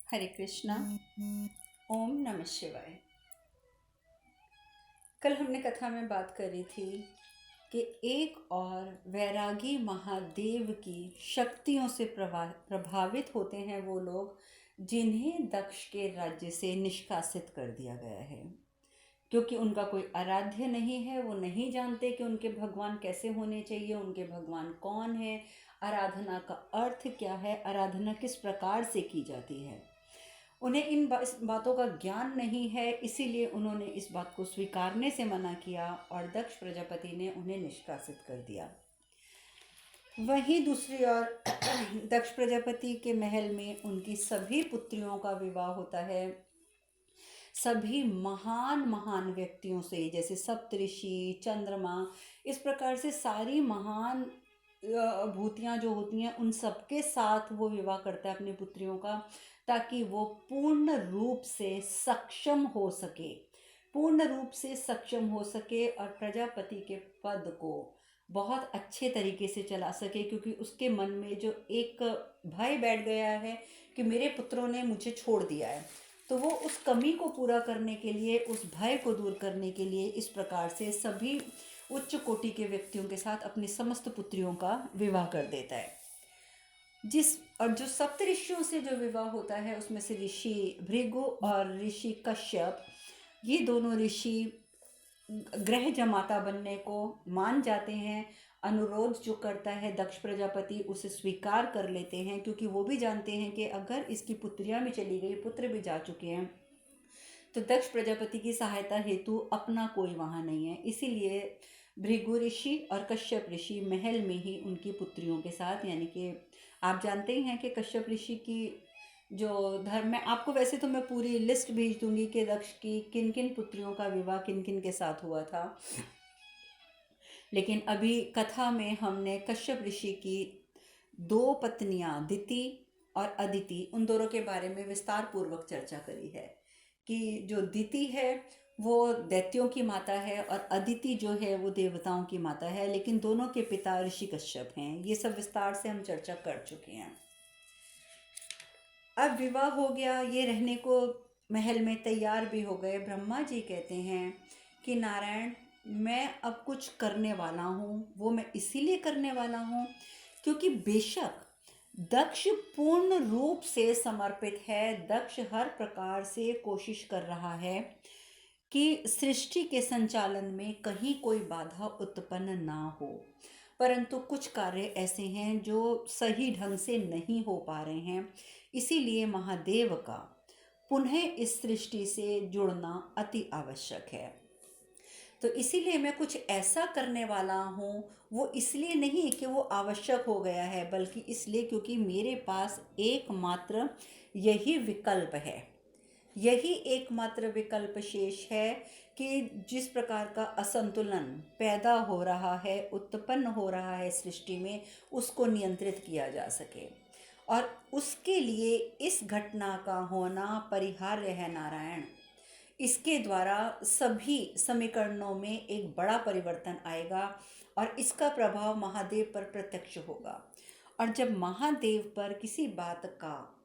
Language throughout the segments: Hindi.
हरे कृष्णा। ओम नमः शिवाय। कल हमने कथा में बात करी थी कि एक और वैरागी महादेव की शक्तियों से प्रभावित होते हैं वो लोग जिन्हें दक्ष के राज्य से निष्कासित कर दिया गया है, क्योंकि उनका कोई आराध्य नहीं है। वो नहीं जानते कि उनके भगवान कैसे होने चाहिए, उनके भगवान कौन है, आराधना का अर्थ क्या है, आराधना किस प्रकार से की जाती है। उन्हें इन बातों का ज्ञान नहीं है, इसीलिए उन्होंने इस बात को स्वीकारने से मना किया और दक्ष प्रजापति ने उन्हें निष्कासित कर दिया। वहीं दूसरी ओर दक्ष प्रजापति के महल में उनकी सभी पुत्रियों का विवाह होता है, सभी महान महान व्यक्तियों से, जैसे सप्तऋषि, चंद्रमा, इस प्रकार से सारी महान भूतियाँ जो होती हैं उन सबके साथ वो विवाह करता है अपनी पुत्रियों का, ताकि वो पूर्ण रूप से सक्षम हो सके, पूर्ण रूप से सक्षम हो सके और प्रजापति के पद को बहुत अच्छे तरीके से चला सके। क्योंकि उसके मन में जो एक भय बैठ गया है कि मेरे पुत्रों ने मुझे छोड़ दिया है, तो वो उस कमी को पूरा करने के लिए, उस भय को दूर करने के लिए इस प्रकार से सभी उच्च कोटि के व्यक्तियों के साथ अपनी समस्त पुत्रियों का विवाह कर देता है। और जो सप्त ऋषियों से जो विवाह होता है उसमें से ऋषि भृगु और ऋषि कश्यप, ये दोनों ऋषि ग्रह जमाता बनने को मान जाते हैं। अनुरोध जो करता है दक्ष प्रजापति उसे स्वीकार कर लेते हैं, क्योंकि वो भी जानते हैं कि अगर इसकी पुत्रियां भी चली गई, पुत्र भी जा चुके हैं, तो दक्ष प्रजापति की सहायता हेतु अपना कोई वहाँ नहीं है। इसीलिए भृगु ऋषि और कश्यप ऋषि महल में ही उनकी पुत्रियों के साथ, यानी कि आप जानते ही हैं कि कश्यप ऋषि की जो धर्म में, आपको वैसे तो मैं पूरी लिस्ट भेज दूंगी कि दक्ष की किन किन पुत्रियों का विवाह किन किन के साथ हुआ था, लेकिन अभी कथा में हमने कश्यप ऋषि की दो पत्नियां दिति और अदिति, उन दोनों के बारे में विस्तार पूर्वक चर्चा करी है कि जो दिति है वो दैत्यों की माता है और अदिति जो है वो देवताओं की माता है, लेकिन दोनों के पिता ऋषि कश्यप हैं। ये सब विस्तार से हम चर्चा कर चुके हैं। अब विवाह हो गया, ये रहने को महल में तैयार भी हो गए। ब्रह्मा जी कहते हैं कि नारायण, मैं अब कुछ करने वाला हूँ, वो मैं इसीलिए करने वाला हूँ क्योंकि बेशक दक्ष पूर्ण रूप से समर्पित है, दक्ष हर प्रकार से कोशिश कर रहा है कि सृष्टि के संचालन में कहीं कोई बाधा उत्पन्न ना हो, परंतु कुछ कार्य ऐसे हैं जो सही ढंग से नहीं हो पा रहे हैं। इसीलिए महादेव का पुनः इस सृष्टि से जुड़ना अति आवश्यक है। तो इसीलिए मैं कुछ ऐसा करने वाला हूँ, वो इसलिए नहीं कि वो आवश्यक हो गया है, बल्कि इसलिए क्योंकि मेरे पास एकमात्र यही विकल्प है, यही एकमात्र विकल्प शेष है कि जिस प्रकार का असंतुलन पैदा हो रहा है, उत्पन्न हो रहा है सृष्टि में, उसको नियंत्रित किया जा सके। और उसके लिए इस घटना का होना परिहार्य है नारायण। इसके द्वारा सभी समीकरणों में एक बड़ा परिवर्तन आएगा और इसका प्रभाव महादेव पर प्रत्यक्ष होगा। और जब महादेव पर किसी बात का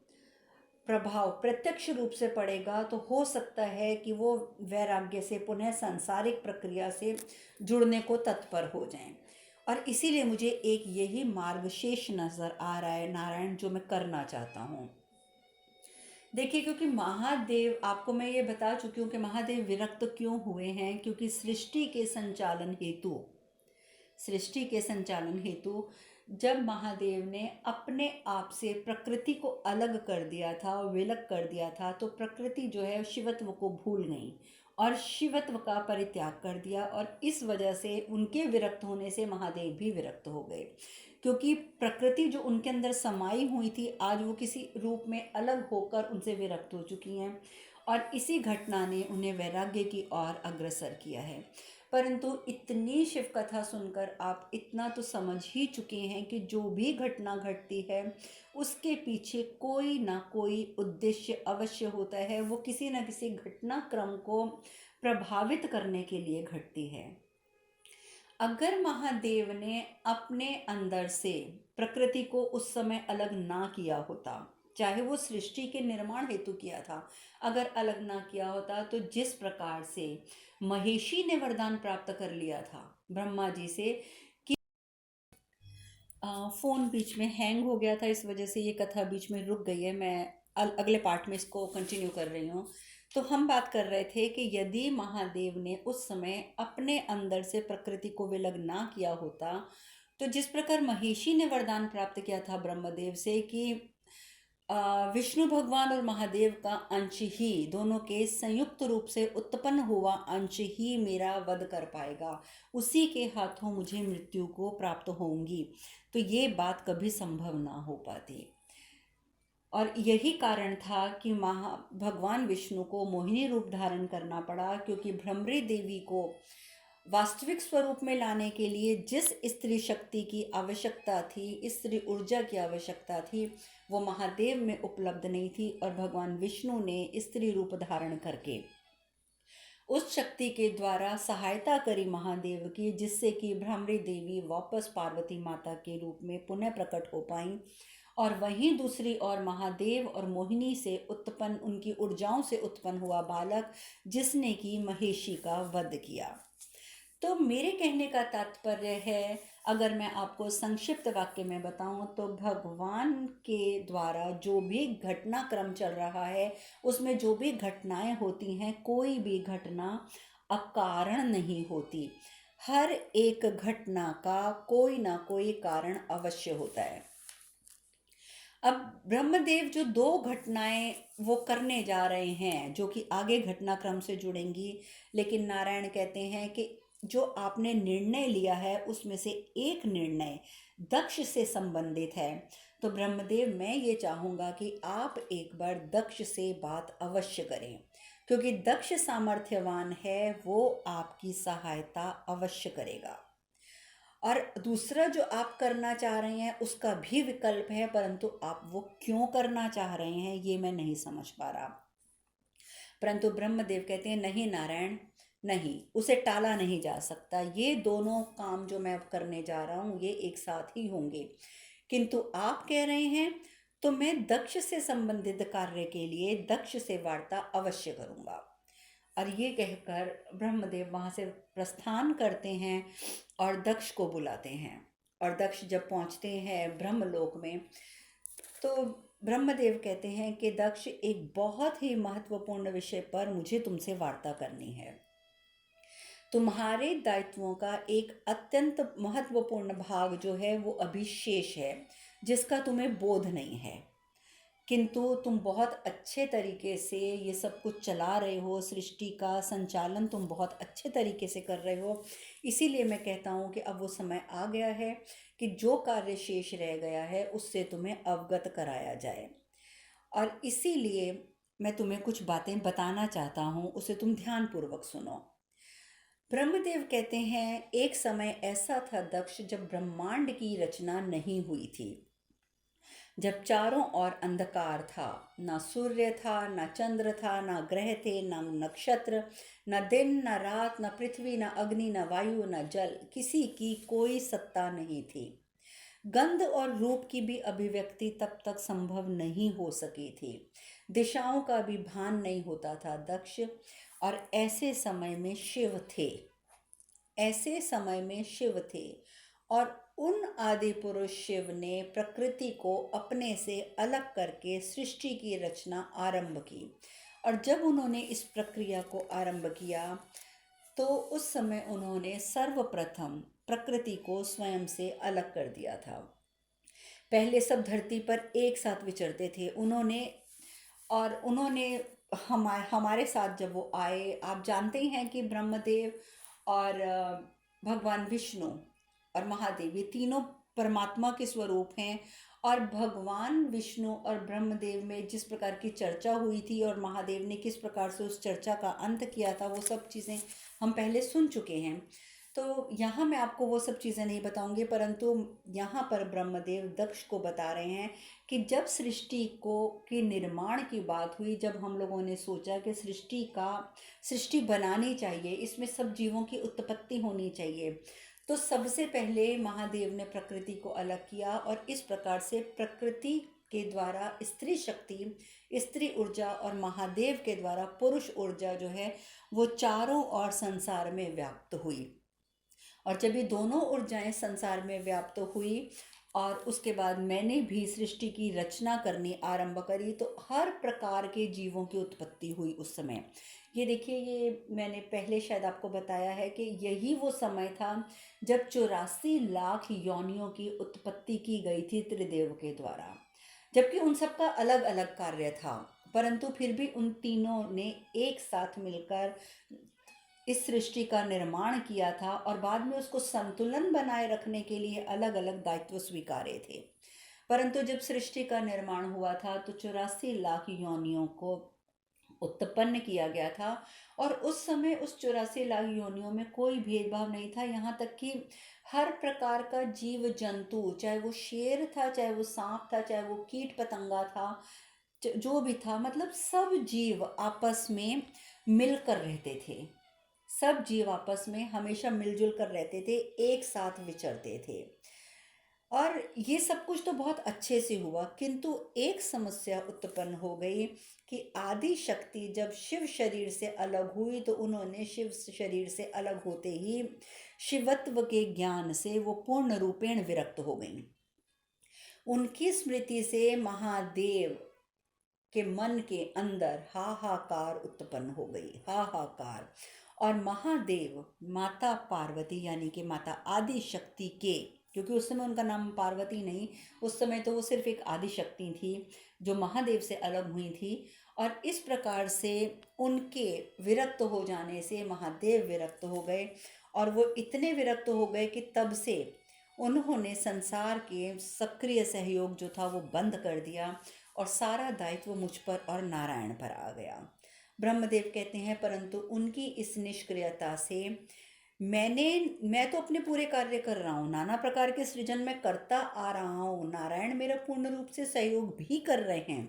प्रभाव प्रत्यक्ष रूप से पड़ेगा तो हो सकता है कि वो वैराग्य से पुनः सांसारिक प्रक्रिया से जुड़ने को तत्पर हो जाएं। और इसीलिए मुझे एक यही मार्ग शेष नजर आ रहा है नारायण, जो मैं करना चाहता हूँ। देखिए, क्योंकि महादेव, आपको मैं ये बता चुकी हूँ कि महादेव विरक्त क्यों हुए हैं, क्योंकि सृष्टि के संचालन हेतु जब महादेव ने अपने आप से प्रकृति को अलग कर दिया था और विलग कर दिया था, तो प्रकृति जो है शिवत्व को भूल गई और शिवत्व का परित्याग कर दिया, और इस वजह से उनके विरक्त होने से महादेव भी विरक्त हो गए। क्योंकि प्रकृति जो उनके अंदर समाई हुई थी, आज वो किसी रूप में अलग होकर उनसे विरक्त हो चुकी हैं, और इसी घटना ने उन्हें वैराग्य की ओर अग्रसर किया है। परंतु इतनी शिव कथा सुनकर आप इतना तो समझ ही चुके हैं कि जो भी घटना घटती है उसके पीछे कोई ना कोई उद्देश्य अवश्य होता है, वो किसी न किसी घटनाक्रम को प्रभावित करने के लिए घटती है। अगर महादेव ने अपने अंदर से प्रकृति को उस समय अलग ना किया होता, चाहे वो सृष्टि के निर्माण हेतु किया था, अगर अलग ना किया होता तो जिस प्रकार से महेशी ने वरदान प्राप्त कर लिया था ब्रह्मा जी से कि फ़ोन बीच में हैंग हो गया था, इस वजह से ये कथा बीच में रुक गई है। मैं अगले पार्ट में इसको कंटिन्यू कर रही हूँ। तो हम बात कर रहे थे कि यदि महादेव ने उस समय अपने अंदर से प्रकृति को विलग ना किया होता, तो जिस प्रकार महेशी ने वरदान प्राप्त किया था ब्रह्मदेव से कि विष्णु भगवान और महादेव का अंश ही, दोनों के संयुक्त रूप से उत्पन्न हुआ अंश ही मेरा वध कर पाएगा, उसी के हाथों मुझे मृत्यु को प्राप्त होंगी, तो ये बात कभी संभव ना हो पाती। और यही कारण था कि भगवान विष्णु को मोहिनी रूप धारण करना पड़ा, क्योंकि भ्रमरी देवी को वास्तविक स्वरूप में लाने के लिए जिस स्त्री शक्ति की आवश्यकता थी, स्त्री ऊर्जा की आवश्यकता थी, वो महादेव में उपलब्ध नहीं थी। और भगवान विष्णु ने स्त्री रूप धारण करके उस शक्ति के द्वारा सहायता करी महादेव की, जिससे कि भ्रमरी देवी वापस पार्वती माता के रूप में पुनः प्रकट हो पाई। और वहीं दूसरी ओर महादेव और मोहिनी से उत्पन्न, उनकी ऊर्जाओं से उत्पन्न हुआ बालक, जिसने कि महेशी का वध किया। तो मेरे कहने का तात्पर्य है, अगर मैं आपको संक्षिप्त वाक्य में बताऊं, तो भगवान के द्वारा जो भी घटनाक्रम चल रहा है, उसमें जो भी घटनाएं होती हैं, कोई भी घटना अकारण नहीं होती। हर एक घटना का कोई ना कोई कारण अवश्य होता है। अब ब्रह्मदेव जो दो घटनाएं वो करने जा रहे हैं, जो कि आगे घटनाक्रम से जुड़ेंगी, लेकिन नारायण कहते हैं कि जो आपने निर्णय लिया है उसमें से एक निर्णय दक्ष से संबंधित है। तो ब्रह्मदेव, मैं ये चाहूँगा कि आप एक बार दक्ष से बात अवश्य करें, क्योंकि दक्ष सामर्थ्यवान है, वो आपकी सहायता अवश्य करेगा। और दूसरा जो आप करना चाह रहे हैं उसका भी विकल्प है, परंतु आप वो क्यों करना चाह रहे हैं ये मैं नहीं समझ पा रहा। परंतु ब्रह्मदेव कहते हैं नहीं नारायण, नहीं, उसे टाला नहीं जा सकता। ये दोनों काम जो मैं अब करने जा रहा हूँ ये एक साथ ही होंगे, किंतु आप कह रहे हैं तो मैं दक्ष से संबंधित कार्य के लिए दक्ष से वार्ता अवश्य करूँगा। और ये कहकर ब्रह्मदेव वहाँ से प्रस्थान करते हैं और दक्ष को बुलाते हैं। और दक्ष जब पहुँचते हैं ब्रह्मलोक में, तो ब्रह्मदेव कहते हैं कि दक्ष, एक बहुत ही महत्वपूर्ण विषय पर मुझे तुमसे वार्ता करनी है। तुम्हारे दायित्वों का एक अत्यंत महत्वपूर्ण भाग जो है वो अभी शेष है, जिसका तुम्हें बोध नहीं है, किंतु तुम बहुत अच्छे तरीके से ये सब कुछ चला रहे हो, सृष्टि का संचालन तुम बहुत अच्छे तरीके से कर रहे हो। इसीलिए मैं कहता हूँ कि अब वो समय आ गया है कि जो कार्य शेष रह गया है उससे तुम्हें अवगत कराया जाए। और इसीलिए मैं तुम्हें कुछ बातें बताना चाहता हूँ, उसे तुम ध्यानपूर्वक सुनो। ब्रह्मदेव कहते हैं, एक समय ऐसा था दक्ष, जब ब्रह्मांड की रचना नहीं हुई थी, जब चारों ओर अंधकार था, ना सूर्य था, ना चंद्र था, ना ग्रह थे, ना नक्षत्र, न दिन न रात, न पृथ्वी, न अग्नि, न वायु, न जल, किसी की कोई सत्ता नहीं थी। गंध और रूप की भी अभिव्यक्ति तब तक संभव नहीं हो सकी थी। दिशाओं का भी भान नहीं होता था दक्ष। और ऐसे समय में शिव थे, ऐसे समय में शिव थे। और उन आदि पुरुष शिव ने प्रकृति को अपने से अलग करके सृष्टि की रचना आरंभ की। और जब उन्होंने इस प्रक्रिया को आरंभ किया, तो उस समय उन्होंने सर्वप्रथम प्रकृति को स्वयं से अलग कर दिया था। पहले सब धरती पर एक साथ विचरते थे उन्होंने हमारे साथ जब वो आए, आप जानते ही हैं कि ब्रह्मदेव और भगवान विष्णु और महादेव, ये तीनों परमात्मा के स्वरूप हैं। और भगवान विष्णु और ब्रह्मदेव में जिस प्रकार की चर्चा हुई थी और महादेव ने किस प्रकार से उस चर्चा का अंत किया था, वो सब चीज़ें हम पहले सुन चुके हैं। तो यहाँ मैं आपको वो सब चीज़ें नहीं बताऊंगी, परंतु यहाँ पर ब्रह्मदेव दक्ष को बता रहे हैं कि जब सृष्टि के निर्माण की बात हुई, जब हम लोगों ने सोचा कि सृष्टि बनानी चाहिए, इसमें सब जीवों की उत्पत्ति होनी चाहिए, तो सबसे पहले महादेव ने प्रकृति को अलग किया और इस प्रकार से प्रकृति के द्वारा स्त्री शक्ति, स्त्री ऊर्जा और महादेव के द्वारा पुरुष ऊर्जा जो है वो चारों ओर संसार में व्याप्त हुई। और जब ये दोनों ऊर्जाएं संसार में व्याप्त हुई और उसके बाद मैंने भी सृष्टि की रचना करनी आरंभ करी, तो हर प्रकार के जीवों की उत्पत्ति हुई उस समय। ये देखिए, ये मैंने पहले शायद आपको बताया है कि यही वो समय था जब 84 लाख योनियों की उत्पत्ति की गई थी त्रिदेव के द्वारा। जबकि उन सबका अलग अलग कार्य था, परंतु फिर भी उन तीनों ने एक साथ मिलकर इस सृष्टि का निर्माण किया था और बाद में उसको संतुलन बनाए रखने के लिए अलग अलग दायित्व स्वीकारे थे। परंतु जब सृष्टि का निर्माण हुआ था तो 84 लाख योनियों को उत्पन्न किया गया था। और उस समय उस 84 लाख योनियों में कोई भेदभाव नहीं था, यहाँ तक कि हर प्रकार का जीव जंतु, चाहे वो शेर था, चाहे वो सांप था, चाहे वो कीट पतंगा था, जो भी था, मतलब सब जीव आपस में मिलकर रहते थे। सब जीव आपस में हमेशा मिलजुल कर रहते थे, एक साथ विचरते थे। और ये सब कुछ तो बहुत अच्छे से हुआ, किंतु एक समस्या उत्पन्न हो गई कि आदि शक्ति जब शिव शरीर से अलग हुई तो उन्होंने शिव शरीर से अलग होते ही शिवत्व के ज्ञान से वो पूर्ण रूपेण विरक्त हो गई। उनकी स्मृति से महादेव के मन के अंदर हाहाकार उत्पन्न हो गई, हाहाकार। और महादेव माता पार्वती यानी कि माता आदि शक्ति के, क्योंकि उस समय उनका नाम पार्वती नहीं, उस समय तो वो सिर्फ एक आदि शक्ति थी जो महादेव से अलग हुई थी। और इस प्रकार से उनके विरक्त हो जाने से महादेव विरक्त हो गए, और वो इतने विरक्त हो गए कि तब से उन्होंने संसार के सक्रिय सहयोग जो था वो बंद कर दिया और सारा दायित्व मुझ पर और नारायण पर आ गया। ब्रह्मदेव कहते हैं, परंतु उनकी इस निष्क्रियता से मैं तो अपने पूरे कार्य कर रहा हूँ, नाना प्रकार के सृजन में करता आ रहा हूँ, नारायण मेरा पूर्ण रूप से सहयोग भी कर रहे हैं,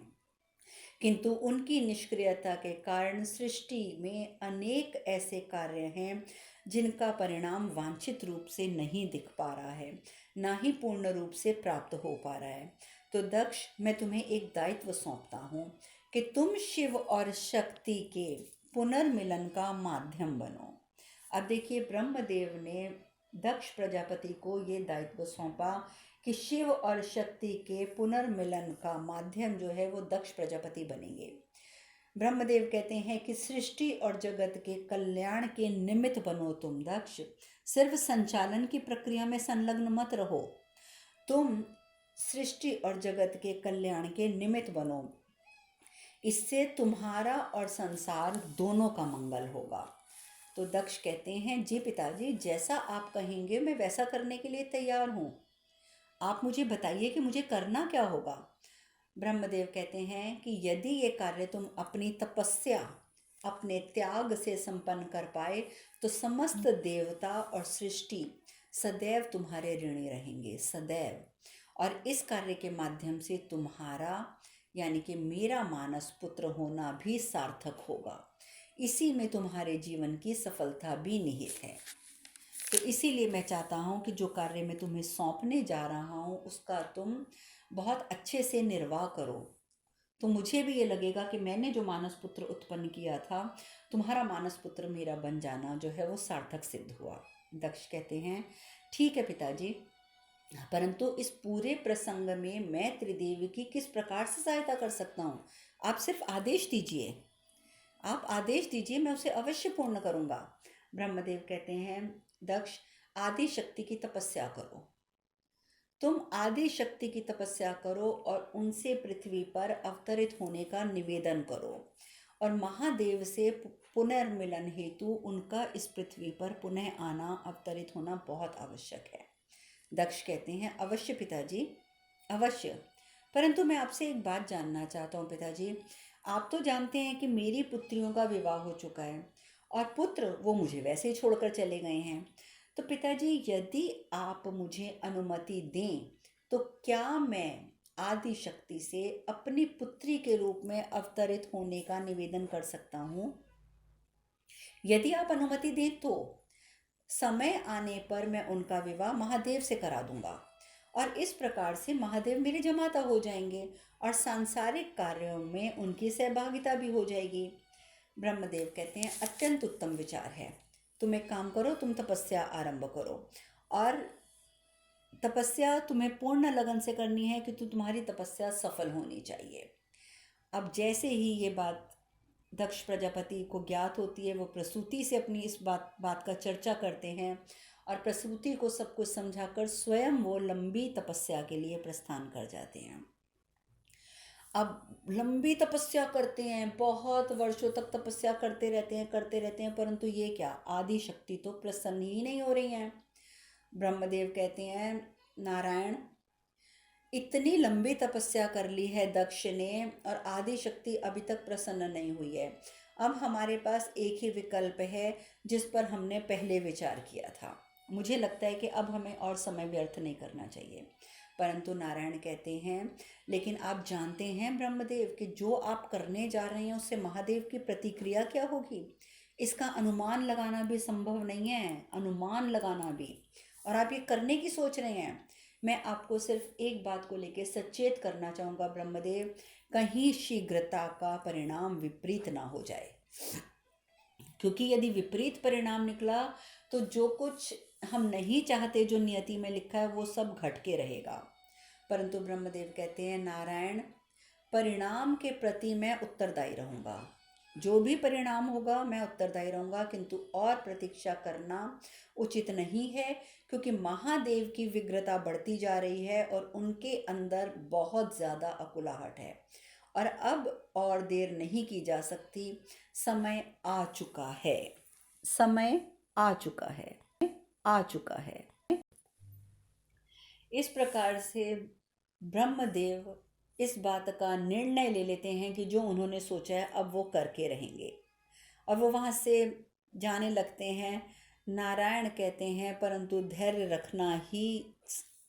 किंतु उनकी निष्क्रियता के कारण सृष्टि में अनेक ऐसे कार्य हैं जिनका परिणाम वांछित रूप से नहीं दिख पा रहा है, ना ही पूर्ण रूप से प्राप्त हो पा रहा है। तो दक्ष, मैं तुम्हें एक दायित्व सौंपता हूँ कि तुम शिव और शक्ति के पुनर्मिलन का माध्यम बनो। अब देखिए, ब्रह्मदेव ने दक्ष प्रजापति को ये दायित्व सौंपा कि शिव और शक्ति के पुनर्मिलन का माध्यम जो है वो दक्ष प्रजापति बनेंगे। ब्रह्मदेव कहते हैं कि सृष्टि और जगत के कल्याण के निमित्त बनो तुम दक्ष, सिर्फ संचालन की प्रक्रिया में संलग्न मत रहो, तुम सृष्टि और जगत के कल्याण के निमित्त बनो। इससे तुम्हारा और संसार दोनों का मंगल होगा। तो दक्ष कहते हैं, जी पिताजी, जैसा आप कहेंगे मैं वैसा करने के लिए तैयार हूँ, आप मुझे बताइए कि मुझे करना क्या होगा। ब्रह्मदेव कहते हैं कि यदि ये कार्य तुम अपनी तपस्या, अपने त्याग से संपन्न कर पाए तो समस्त देवता और सृष्टि सदैव तुम्हारे ऋणी रहेंगे, सदैव। और इस कार्य के माध्यम से तुम्हारा यानी कि मेरा मानस पुत्र होना भी सार्थक होगा, इसी में तुम्हारे जीवन की सफलता भी निहित है। तो इसीलिए मैं चाहता हूँ कि जो कार्य मैं तुम्हें सौंपने जा रहा हूँ उसका तुम बहुत अच्छे से निर्वाह करो, तो मुझे भी ये लगेगा कि मैंने जो मानस पुत्र उत्पन्न किया था, तुम्हारा मानस पुत्र मेरा बन जाना जो है वो सार्थक सिद्ध हुआ। दक्ष कहते हैं, ठीक है पिताजी, परंतु इस पूरे प्रसंग में मैं त्रिदेवी की किस प्रकार से सहायता कर सकता हूँ? आप सिर्फ आदेश दीजिए, आप आदेश दीजिए, मैं उसे अवश्य पूर्ण करूँगा। ब्रह्मदेव कहते हैं, दक्ष, आदि शक्ति की तपस्या करो, तुम आदि शक्ति की तपस्या करो और उनसे पृथ्वी पर अवतरित होने का निवेदन करो, और महादेव से पुनर्मिलन हेतु उनका इस पृथ्वी पर पुनः आना, अवतरित होना बहुत आवश्यक है। दक्ष कहते हैं, अवश्य पिताजी, अवश्य। परंतु मैं आपसे एक बात जानना चाहता हूँ पिताजी, आप तो जानते हैं कि मेरी पुत्रियों का विवाह हो चुका है और पुत्र वो मुझे वैसे ही छोड़कर चले गए हैं। तो पिताजी, यदि आप मुझे अनुमति दें तो क्या मैं आदि शक्ति से अपनी पुत्री के रूप में अवतरित होने का निवेदन कर सकता हूँ? यदि आप अनुमति दें तो समय आने पर मैं उनका विवाह महादेव से करा दूंगा, और इस प्रकार से महादेव मेरे जमाता हो जाएंगे और सांसारिक कार्यों में उनकी सहभागिता भी हो जाएगी। ब्रह्मदेव कहते हैं अत्यंत उत्तम विचार है, तुम एक काम करो, तुम तपस्या आरंभ करो और तपस्या तुम्हें पूर्ण लगन से करनी है कि तुम्हारी तपस्या सफल होनी चाहिए। अब जैसे ही ये बात दक्ष प्रजापति को ज्ञात होती है, वो प्रसूति से अपनी इस बात का चर्चा करते हैं और प्रसूति को सब कुछ समझाकर स्वयं वो लंबी तपस्या के लिए प्रस्थान कर जाते हैं। अब लंबी तपस्या करते हैं, बहुत वर्षों तक तपस्या करते रहते हैं, परंतु ये क्या, आदि शक्ति तो प्रसन्न ही नहीं हो रही हैं। ब्रह्मदेव कहते हैं नारायण, इतनी लंबी तपस्या कर ली है दक्ष ने और आदि शक्ति अभी तक प्रसन्न नहीं हुई है। अब हमारे पास एक ही विकल्प है जिस पर हमने पहले विचार किया था। मुझे लगता है कि अब हमें और समय व्यर्थ नहीं करना चाहिए। परंतु नारायण कहते हैं लेकिन आप जानते हैं ब्रह्मदेव कि जो आप करने जा रहे हैं उससे महादेव की प्रतिक्रिया क्या होगी, इसका अनुमान लगाना भी संभव नहीं है, अनुमान लगाना भी। और आप ये करने की सोच रहे हैं। मैं आपको सिर्फ एक बात को लेकर सचेत करना चाहूँगा ब्रह्मदेव, कहीं शीघ्रता का परिणाम विपरीत ना हो जाए, क्योंकि यदि विपरीत परिणाम निकला तो जो कुछ हम नहीं चाहते, जो नियति में लिखा है, वो सब घट के रहेगा। परंतु ब्रह्मदेव कहते हैं नारायण, परिणाम के प्रति मैं उत्तरदायी रहूँगा, जो भी परिणाम होगा मैं उत्तरदायी रहूँगा, किंतु और प्रतीक्षा करना उचित नहीं है, क्योंकि महादेव की विग्रता बढ़ती जा रही है और उनके अंदर बहुत ज़्यादा अकुलाहट है और अब और देर नहीं की जा सकती। समय आ चुका है, समय आ चुका है, आ चुका है। इस प्रकार से ब्रह्मदेव इस बात का निर्णय ले लेते हैं कि जो उन्होंने सोचा है अब वो करके रहेंगे और वो वहाँ से जाने लगते हैं। नारायण कहते हैं परंतु धैर्य रखना ही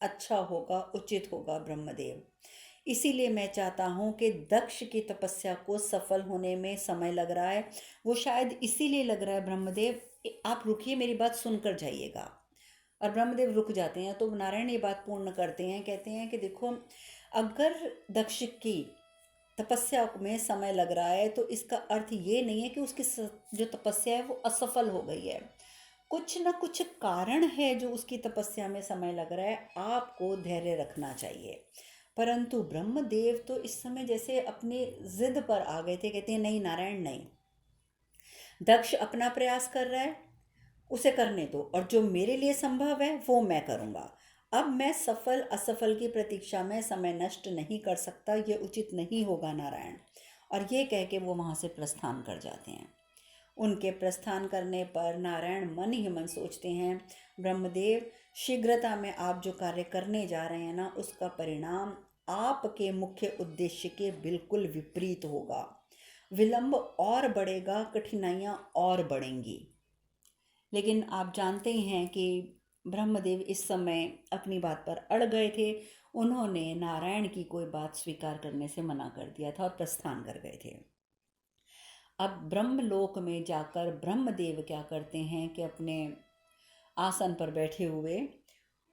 अच्छा होगा, उचित होगा ब्रह्मदेव। इसीलिए मैं चाहता हूँ कि दक्ष की तपस्या को सफल होने में समय लग रहा है, वो शायद इसीलिए लग रहा है ब्रह्मदेव, आप रुकिए, मेरी बात सुनकर जाइएगा। और ब्रह्मदेव रुक जाते हैं तो नारायण ये बात पूर्ण करते हैं, कहते हैं कि देखो, अगर दक्ष की तपस्या में समय लग रहा है तो इसका अर्थ ये नहीं है कि उसकी जो तपस्या है वो असफल हो गई है। कुछ न कुछ कारण है जो उसकी तपस्या में समय लग रहा है, आपको धैर्य रखना चाहिए। परंतु ब्रह्मदेव तो इस समय जैसे अपनी जिद पर आ गए थे, कहते हैं नहीं नारायण नहीं, दक्ष अपना प्रयास कर रहा है, उसे करने दो, और जो मेरे लिए संभव है वो मैं करूँगा। अब मैं सफल असफल की प्रतीक्षा में समय नष्ट नहीं कर सकता, ये उचित नहीं होगा नारायण। और ये कह के वो वहाँ से प्रस्थान कर जाते हैं। उनके प्रस्थान करने पर नारायण मन ही मन सोचते हैं ब्रह्मदेव, शीघ्रता में आप जो कार्य करने जा रहे हैं ना, उसका परिणाम आपके मुख्य उद्देश्य के बिल्कुल विपरीत होगा, विलंब और बढ़ेगा, कठिनाइयाँ और बढ़ेंगी। लेकिन आप जानते ही हैं कि ब्रह्मदेव इस समय अपनी बात पर अड़ गए थे, उन्होंने नारायण की कोई बात स्वीकार करने से मना कर दिया था और प्रस्थान कर गए थे। अब ब्रह्मलोक में जाकर ब्रह्मदेव क्या करते हैं कि अपने आसन पर बैठे हुए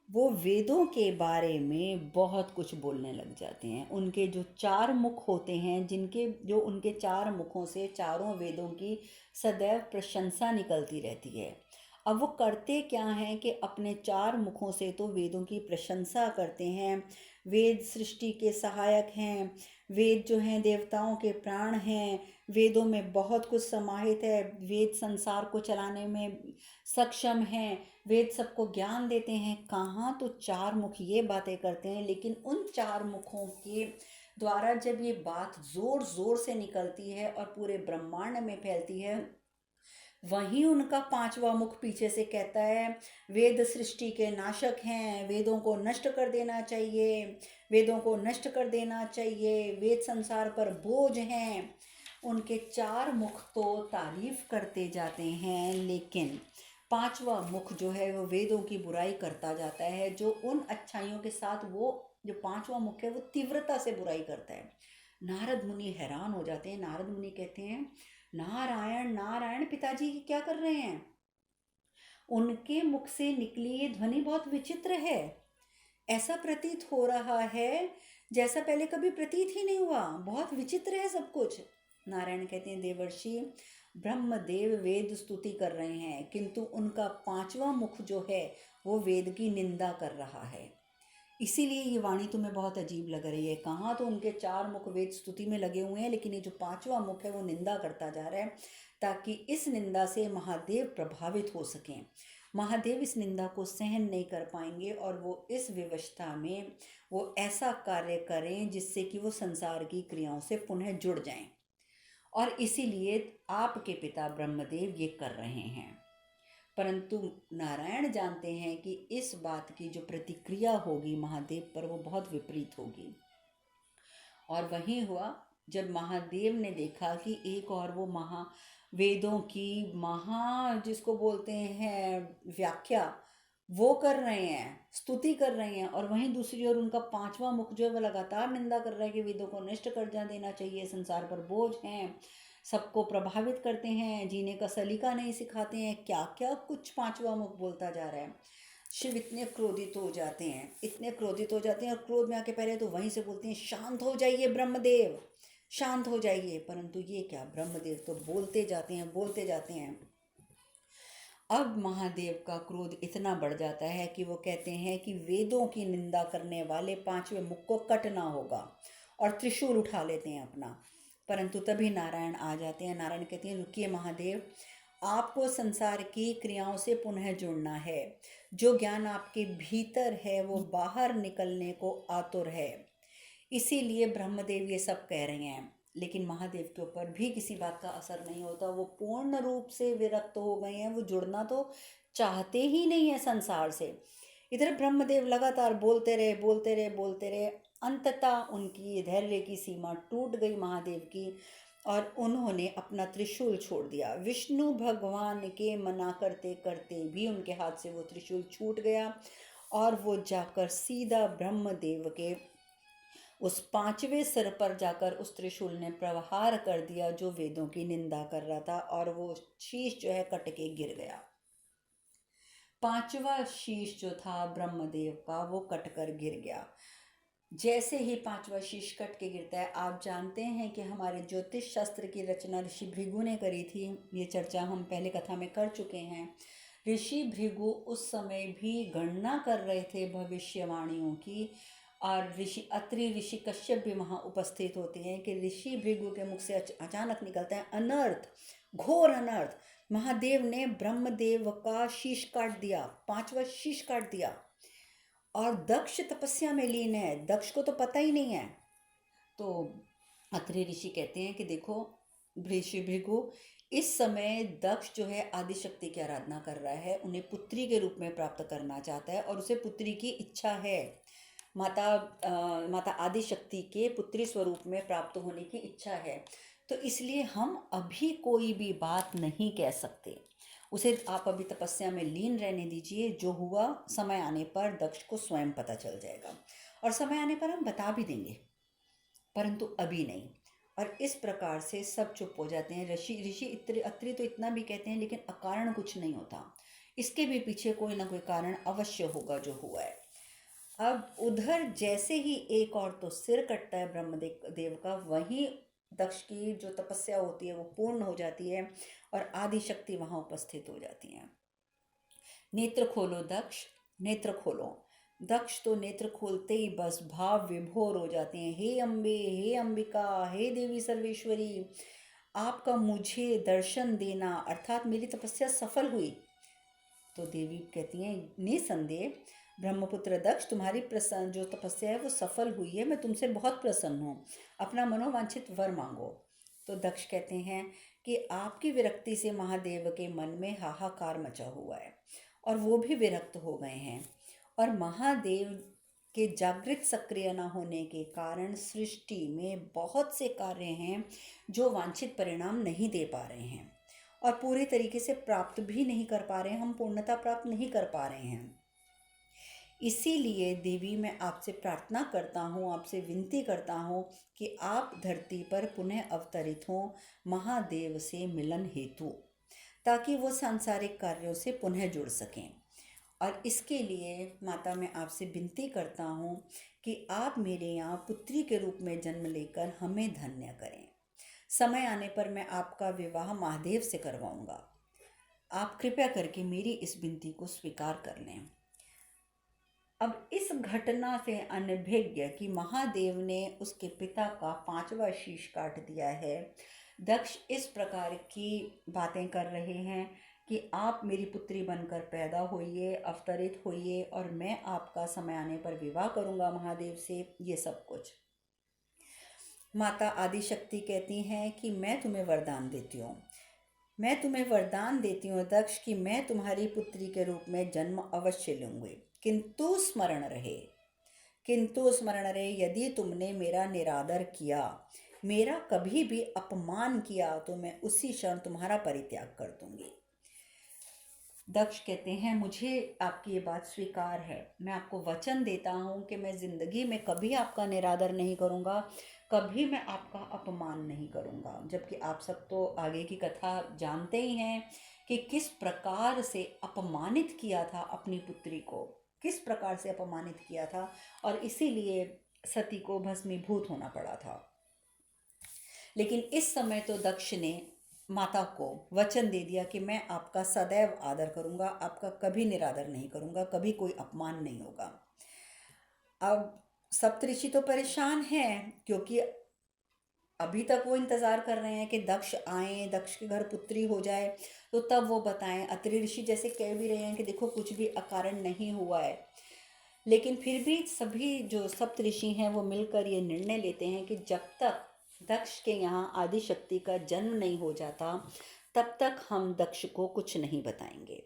वो वेदों के बारे में बहुत कुछ बोलने लग जाते हैं। उनके जो 4 मुख होते हैं, जो उनके 4 मुखों से चारों वेदों की सदैव प्रशंसा निकलती रहती है। अब वो करते क्या हैं कि अपने 4 मुखों से तो वेदों की प्रशंसा करते हैं। वेद सृष्टि के सहायक हैं, वेद जो हैं देवताओं के प्राण हैं, वेदों में बहुत कुछ समाहित है, वेद संसार को चलाने में सक्षम हैं, वेद सबको ज्ञान देते हैं। कहाँ तो 4 मुख ये बातें करते हैं, लेकिन उन 4 मुखों के द्वारा जब ये बात जोर जोर से निकलती है और पूरे ब्रह्मांड में फैलती है, वहीं उनका 5वां मुख पीछे से कहता है वेद सृष्टि के नाशक हैं, वेदों को नष्ट कर देना चाहिए, वेदों को नष्ट कर देना चाहिए, वेद संसार पर बोझ हैं। उनके 4 मुख तो तारीफ करते जाते हैं, लेकिन 5वां मुख जो है वो वेदों की बुराई करता जाता है। जो उन अच्छाइयों के साथ वो जो 5वां मुख है वो तीव्रता से बुराई करता है। नारद मुनि हैरान हो जाते हैं। नारद मुनि कहते हैं नारायण नारायण, पिताजी क्या कर रहे हैं? उनके मुख से निकली ये ध्वनि बहुत विचित्र है। ऐसा प्रतीत हो रहा है जैसा पहले कभी प्रतीत ही नहीं हुआ, बहुत विचित्र है सब कुछ। नारायण कहते हैं, देवर्षि ब्रह्मदेव वेद स्तुति कर रहे हैं, किंतु उनका पांचवा मुख जो है वो वेद की निंदा कर रहा है। इसीलिए ये वाणी तुम्हें बहुत अजीब लग रही है। कहाँ तो उनके चार मुख वेद स्तुति में लगे हुए हैं, लेकिन ये जो पांचवा मुख है वो निंदा करता जा रहा है, ताकि इस निंदा से महादेव प्रभावित हो सकें। महादेव इस निंदा को सहन नहीं कर पाएंगे और वो इस विवशता में वो ऐसा कार्य करें जिससे कि वो संसार की क्रियाओं से पुनः जुड़ जाएं। और इसीलिए आपके पिता ब्रह्मदेव ये कर रहे हैं। परंतु नारायण जानते हैं कि इस बात की जो प्रतिक्रिया होगी महादेव पर वो बहुत विपरीत होगी। और वहीं हुआ जब महादेव ने देखा कि एक और वो वेदों की जिसको बोलते हैं व्याख्या, वो कर रहे हैं, स्तुति कर रहे हैं, और वहीं दूसरी ओर उनका पांचवा मुख जो है वो लगातार निंदा कर रहा है कि वेदों को नष्ट कर देना चाहिए, संसार पर बोझ हैं, सबको प्रभावित करते हैं, जीने का सलीका नहीं सिखाते हैं, क्या क्या कुछ पांचवा मुख बोलता जा रहा है। शिव इतने क्रोधित हो जाते हैं, इतने क्रोधित हो जाते हैं, और क्रोध में आके पहले तो वहीं से बोलते हैं, शांत हो जाइए ब्रह्मदेव, शांत हो जाइए। परंतु ये क्या, ब्रह्मदेव तो बोलते जाते हैं, बोलते जाते हैं। अब महादेव का क्रोध इतना बढ़ जाता है कि वो कहते हैं कि वेदों की निंदा करने वाले पांचवें मुख को कटना होगा, और त्रिशूल उठा लेते हैं अपना। परंतु तभी नारायण आ जाते हैं। नारायण कहते हैं, रुकिए महादेव, आपको संसार की क्रियाओं से पुनः जुड़ना है। जो ज्ञान आपके भीतर है वो बाहर निकलने को आतुर है। इसीलिए ब्रह्मदेव ये सब कह रहे हैं, लेकिन महादेव के ऊपर भी किसी बात का असर नहीं होता। वो पूर्ण रूप से विरक्त हो गए हैं, वो जुड़ना तो चाहते ही नहीं है संसार से। इधर ब्रह्मदेव लगातार बोलते रहे, बोलते रहे, बोलते रहे। अंततः उनकी धैर्य की सीमा टूट गई महादेव की, और उन्होंने अपना त्रिशूल छोड़ दिया। विष्णु भगवान के मना करते करते भी उनके हाथ से वो त्रिशूल छूट गया, और वो जाकर सीधा ब्रह्मदेव के उस पांचवें सिर पर जाकर उस त्रिशूल ने प्रहार कर दिया जो वेदों की निंदा कर रहा था, और वो शीश जो है कट के गिर गया। पांचवा शीश जो था ब्रह्मदेव का वो कट कर गिर गया। जैसे ही पांचवा शीश कट के गिरता है, आप जानते हैं कि हमारे ज्योतिष शास्त्र की रचना ऋषि भृगु ने करी थी। ये चर्चा हम पहले कथा में कर चुके हैं। ऋषि भृगु उस समय भी गणना कर रहे थे भविष्यवाणियों की, और ऋषि अत्रि, ऋषि कश्यप भी वहाँ उपस्थित होते हैं कि ऋषि भृगु के मुख से अचानक निकलता है अनर्थ, घोर अनर्थ। महादेव ने ब्रह्मदेव का शीश काट दिया, पांचवा शीश काट दिया, और दक्ष तपस्या में लीन है। दक्ष को तो पता ही नहीं है। तो अत्रि ऋषि कहते हैं कि देखो ऋषि भृगु, इस समय दक्ष जो है आदिशक्ति की आराधना कर रहा है, उन्हें पुत्री के रूप में प्राप्त करना चाहता है, और उसे पुत्री की इच्छा है। माता आदिशक्ति के पुत्री स्वरूप में प्राप्त होने की इच्छा है। तो इसलिए हम अभी कोई भी बात नहीं कह सकते, उसे आप अभी तपस्या में लीन रहने दीजिए। जो हुआ समय आने पर दक्ष को स्वयं पता चल जाएगा, और समय आने पर हम बता भी देंगे, परंतु अभी नहीं। और इस प्रकार से सब चुप हो जाते हैं। ऋषि अत्रि तो इतना भी कहते हैं, लेकिन अकारण कुछ नहीं होता, इसके भी पीछे कोई ना कोई कारण अवश्य होगा जो हुआ है। अब उधर जैसे ही एक और तो सिर कटता है ब्रह्मदेव का, वहीं दक्ष की जो तपस्या होती है वो पूर्ण हो जाती है, और आदि शक्ति वहां उपस्थित हो जाती हैं। नेत्र खोलो दक्ष, नेत्र खोलो। दक्ष तो नेत्र खोलते ही बस भाव विभोर हो जाते हैं। हे अम्बे, हे अंबिका, हे देवी सर्वेश्वरी, आपका मुझे दर्शन देना, अर्थात मेरी तपस्या सफल हुई। तो देवी कहती हैं, निसंदेह ब्रह्मपुत्र दक्ष, तुम्हारी प्रसन्न जो तपस्या है वो सफल हुई है, मैं तुमसे बहुत प्रसन्न हूँ, अपना मनोवांछित वर मांगो। तो दक्ष कहते हैं कि आपकी विरक्ति से महादेव के मन में हाहाकार मचा हुआ है, और वो भी विरक्त हो गए हैं, और महादेव के जागृत सक्रिय न होने के कारण सृष्टि में बहुत से कार्य हैं जो वांछित परिणाम नहीं दे पा रहे हैं, और पूरे तरीके से प्राप्त भी नहीं कर पा रहे हैं, हम पूर्णता प्राप्त नहीं कर पा रहे हैं। इसीलिए देवी, मैं आपसे प्रार्थना करता हूँ, आपसे विनती करता हूँ कि आप धरती पर पुनः अवतरित हों महादेव से मिलन हेतु, ताकि वो सांसारिक कार्यों से पुनः जुड़ सकें। और इसके लिए माता मैं आपसे विनती करता हूँ कि आप मेरे यहाँ पुत्री के रूप में जन्म लेकर हमें धन्य करें। समय आने पर मैं आपका विवाह महादेव से करवाऊंगा। आप कृपया करके मेरी इस विनती को स्वीकार कर लें। अब इस घटना से अनभिज्ञ कि महादेव ने उसके पिता का 5वां शीश काट दिया है, दक्ष इस प्रकार की बातें कर रहे हैं कि आप मेरी पुत्री बनकर पैदा होइए, अवतरित होइए और मैं आपका समय आने पर विवाह करूंगा महादेव से, ये सब कुछ। माता आदिशक्ति कहती हैं कि मैं तुम्हें वरदान देती हूँ, मैं तुम्हें वरदान देती हूँ दक्ष कि मैं तुम्हारी पुत्री के रूप में जन्म अवश्य लूंगी, किंतु स्मरण रहे, किंतु स्मरण रहे यदि तुमने मेरा निरादर किया, मेरा कभी भी अपमान किया, तो मैं उसी क्षण तुम्हारा परित्याग कर दूंगी। दक्ष कहते हैं मुझे आपकी ये बात स्वीकार है, मैं आपको वचन देता हूँ कि मैं ज़िंदगी में कभी आपका निरादर नहीं करूँगा, कभी मैं आपका अपमान नहीं करूँगा। जबकि आप सब तो आगे की कथा जानते ही हैं कि किस प्रकार से अपमानित किया था अपनी पुत्री को, किस प्रकार से अपमानित किया था, और इसीलिए सती को भस्मीभूत होना पड़ा था। लेकिन इस समय तो दक्ष ने माता को वचन दे दिया कि मैं आपका सदैव आदर करूंगा, आपका कभी निरादर नहीं करूंगा, कभी कोई अपमान नहीं होगा। अब सप्तऋषि तो परेशान हैं, क्योंकि अभी तक वो इंतज़ार कर रहे हैं कि दक्ष आए, दक्ष के घर पुत्री हो जाए तो तब वो बताएं। अत्रि ऋषि जैसे कह भी रहे हैं कि देखो कुछ भी अकारण नहीं हुआ है, लेकिन फिर भी सभी जो सप्तऋषि हैं वो मिलकर ये निर्णय लेते हैं कि जब तक दक्ष के यहाँ आदिशक्ति का जन्म नहीं हो जाता तब तक हम दक्ष को कुछ नहीं बताएंगे।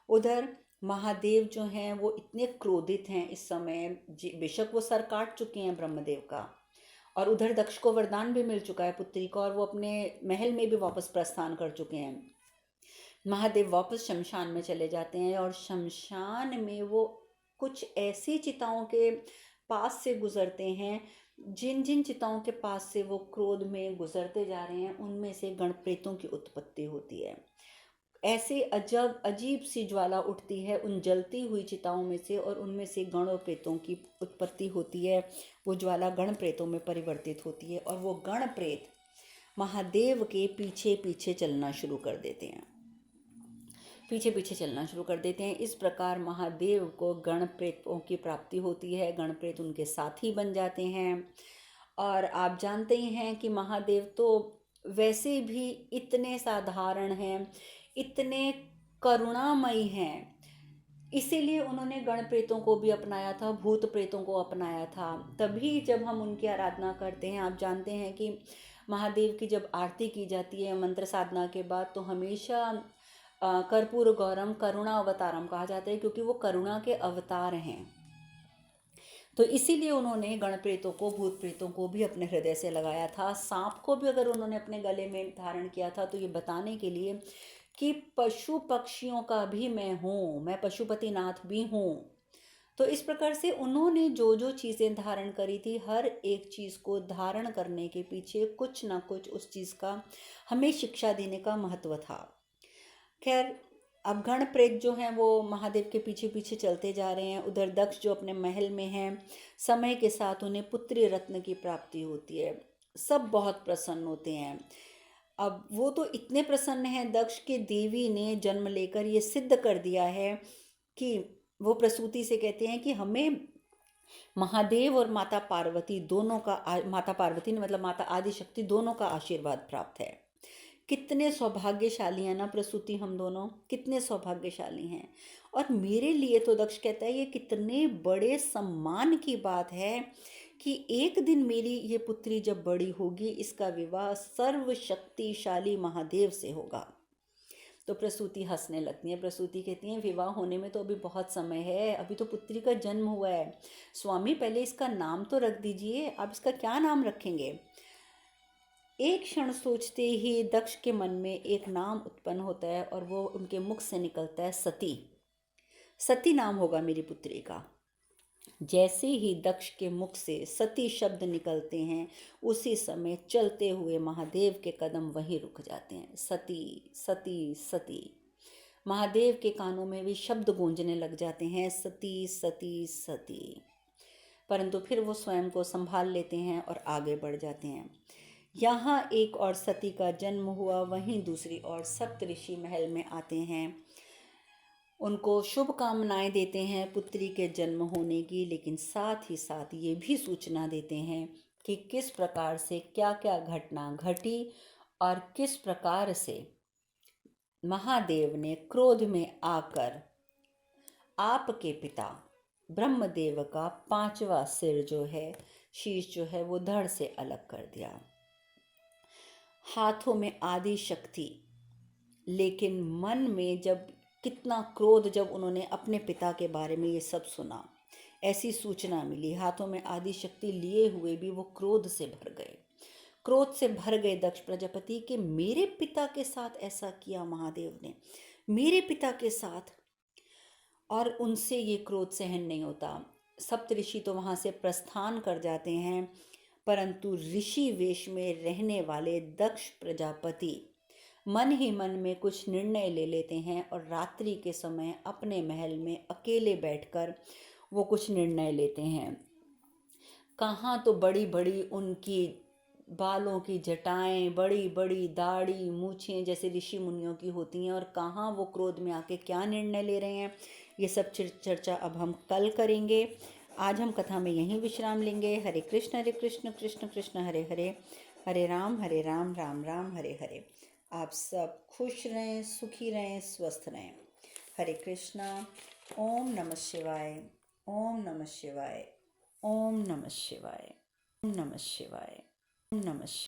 उधर महादेव जो हैं वो इतने क्रोधित हैं इस समय, बेशक वो सर काट चुके हैं ब्रह्मदेव का, और उधर दक्ष को वरदान भी मिल चुका है पुत्री का, और वो अपने महल में भी वापस प्रस्थान कर चुके हैं। महादेव वापस शमशान में चले जाते हैं और शमशान में वो कुछ ऐसी चिताओं के पास से गुजरते हैं, जिन जिन चिताओं के पास से वो क्रोध में गुजरते जा रहे हैं उनमें से गण प्रेतों की उत्पत्ति होती है। ऐसे अजीब सी ज्वाला उठती है उन जलती हुई चिताओं में से, और उनमें से गण और प्रेतों की उत्पत्ति होती है। वो ज्वाला गण प्रेतों में परिवर्तित होती है और वो गण प्रेत महादेव के पीछे पीछे चलना शुरू कर देते हैं, पीछे पीछे चलना शुरू कर देते हैं। इस प्रकार महादेव को गण प्रेतों की प्राप्ति होती है, गण प्रेत उनके साथी बन जाते हैं। और आप जानते ही हैं कि महादेव तो वैसे भी इतने साधारण हैं, इतने करुणामयी हैं, इसीलिए उन्होंने गण प्रेतों को भी अपनाया था, भूत प्रेतों को अपनाया था। तभी जब हम उनकी आराधना करते हैं, आप जानते हैं कि महादेव की जब आरती की जाती है मंत्र साधना के बाद, तो हमेशा कर्पूर गौरम करुणा अवतारम कहा जाता है, क्योंकि वो करुणा के अवतार हैं। तो इसीलिए उन्होंने गण प्रेतों को, भूत प्रेतों को भी अपने हृदय से लगाया था। सांप को भी अगर उन्होंने अपने गले में धारण किया था तो ये बताने के लिए कि पशु पक्षियों का भी मैं हूँ, मैं पशुपतिनाथ भी हूँ। तो इस प्रकार से उन्होंने जो जो चीज़ें धारण करी थी, हर एक चीज़ को धारण करने के पीछे कुछ ना कुछ उस चीज़ का हमें शिक्षा देने का महत्व था। खैर, अब गण प्रेत जो हैं वो महादेव के पीछे पीछे चलते जा रहे हैं। उधर दक्ष जो अपने महल में हैं, समय के साथ उन्हें पुत्री रत्न की प्राप्ति होती है, सब बहुत प्रसन्न होते हैं। अब वो तो इतने प्रसन्न हैं, दक्ष के देवी ने जन्म लेकर ये सिद्ध कर दिया है कि वो प्रसूति से कहते हैं कि हमें महादेव और माता पार्वती दोनों का, माता पार्वती ने मतलब माता आदिशक्ति, दोनों का आशीर्वाद प्राप्त है। कितने सौभाग्यशाली हैं ना प्रसूति, हम दोनों कितने सौभाग्यशाली हैं। और मेरे लिए तो दक्ष कहता है ये कितने बड़े सम्मान की बात है कि एक दिन मेरी ये पुत्री जब बड़ी होगी, इसका विवाह सर्वशक्तिशाली महादेव से होगा। तो प्रसूति हंसने लगती हैं। प्रसूति कहती हैं विवाह होने में तो अभी बहुत समय है, अभी तो पुत्री का जन्म हुआ है, स्वामी पहले इसका नाम तो रख दीजिए, आप इसका क्या नाम रखेंगे। एक क्षण सोचते ही दक्ष के मन में एक नाम उत्पन्न होता है और वो उनके मुख से निकलता है सती। सती नाम होगा मेरी पुत्री का। जैसे ही दक्ष के मुख से सती शब्द निकलते हैं, उसी समय चलते हुए महादेव के कदम वहीं रुक जाते हैं। सती सती सती। महादेव के कानों में भी शब्द गूंजने लग जाते हैं, सती सती सती। परंतु फिर वो स्वयं को संभाल लेते हैं और आगे बढ़ जाते हैं। यहाँ एक और सती का जन्म हुआ, वहीं दूसरी ओर सप्तऋषि महल में आते हैं, उनको शुभकामनाएं देते हैं पुत्री के जन्म होने की, लेकिन साथ ही साथ ये भी सूचना देते हैं कि किस प्रकार से क्या क्या घटना घटी और किस प्रकार से महादेव ने क्रोध में आकर आपके पिता ब्रह्मदेव का 5वां सिर जो है, शीश जो है, वो धड़ से अलग कर दिया। हाथों में आदि शक्ति, लेकिन मन में जब कितना क्रोध, जब उन्होंने अपने पिता के बारे में ये सब सुना, ऐसी सूचना मिली, हाथों में आदि शक्ति लिए हुए भी वो क्रोध से भर गए। क्रोध से भर गए दक्ष प्रजापति के मेरे पिता के साथ ऐसा किया महादेव ने, मेरे पिता के साथ, और उनसे ये क्रोध सहन नहीं होता। सप्तऋषि तो वहाँ से प्रस्थान कर जाते हैं, परंतु ऋषि वेश में रहने वाले दक्ष प्रजापति मन ही मन में कुछ निर्णय ले लेते हैं और रात्रि के समय अपने महल में अकेले बैठकर वो कुछ निर्णय लेते हैं। कहाँ तो बड़ी बड़ी उनकी बालों की जटाएं, बड़ी बड़ी दाढ़ी मूछें जैसे ऋषि मुनियों की होती हैं, और कहाँ वो क्रोध में आके क्या निर्णय ले रहे हैं, ये सब चर्चा अब हम कल करेंगे। आज हम कथा में यहीं विश्राम लेंगे। हरे कृष्ण कृष्ण कृष्ण हरे हरे, हरे राम राम राम हरे हरे। आप सब खुश रहें, सुखी रहें, स्वस्थ रहें। हरे कृष्णा। ओम नमः शिवाय, ओम नमः शिवाय, ओम नमः शिवाय, ओम नमः शिवाय, ओम नमः शिवाय।